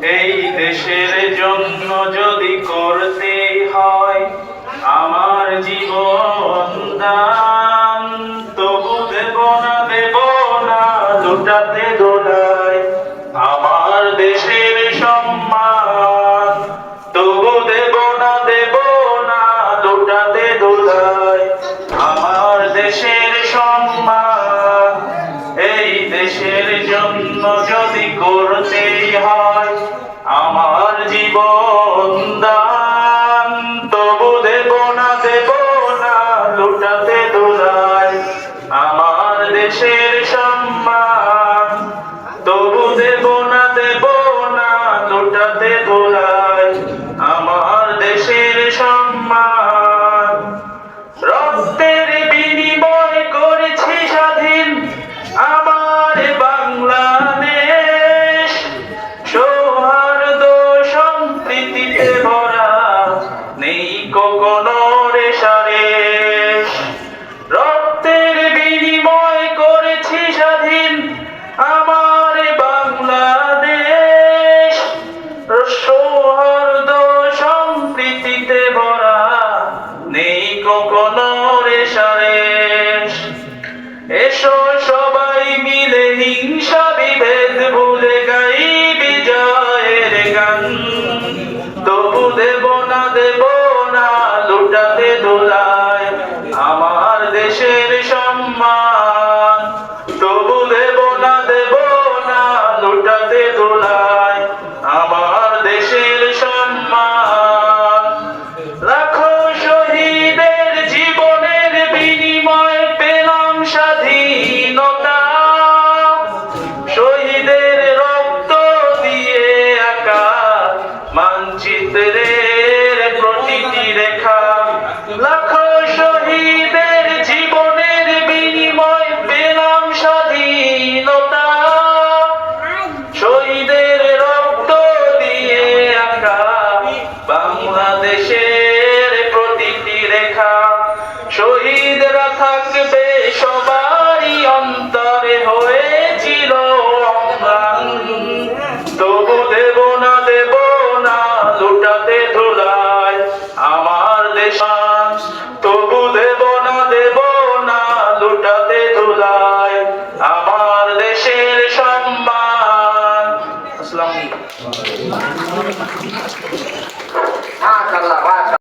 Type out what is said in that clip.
এই দেশের জন্য যদি করতে হয় আমার জীবন দান, তবু দেব না লুটাতে দোলায় আমার দেশের সম্মান, তবু দেব না লুটাতে দোলায় আমার দেশের সম্মান। এই দেশের জন্য যদি করতেই হয় আমার জীবন দান, তবু দেব না লুটাতে দোলায় আমার দেশের সম্মান, তবু দেব না লুটাতে দোলায় আমার দেশের সম্মান। রক্তের বিনিময় করেছি স্বাধীন আমার বাংলাদেশ, সৌহার্দ্য সম্প্রীতিতে ভরা নেই কোনো রেশারেশ। রক্তের বিনিময় করেছি স্বাধীন আমার বাংলাদেশ, সৌহার্দ্য সম্প্রীতিতে ভরা নেই কোনো রেশারেশ। এসো সবাই মিলে হিংসা বিভেদ ভুলে গাই বিজয়ের গান, তবু দেব না লুটাতে দোলায় আমার দেশের সম্মান, তবু দেব না লুটাতে দোলায় আমার দেশের সম্মান। লাখো শহীদের জীবনের বিনিময়ে পেলাম স্বাধীনতা, শহীদের রক্ত দিয়ে আঁকা মানচিত্রে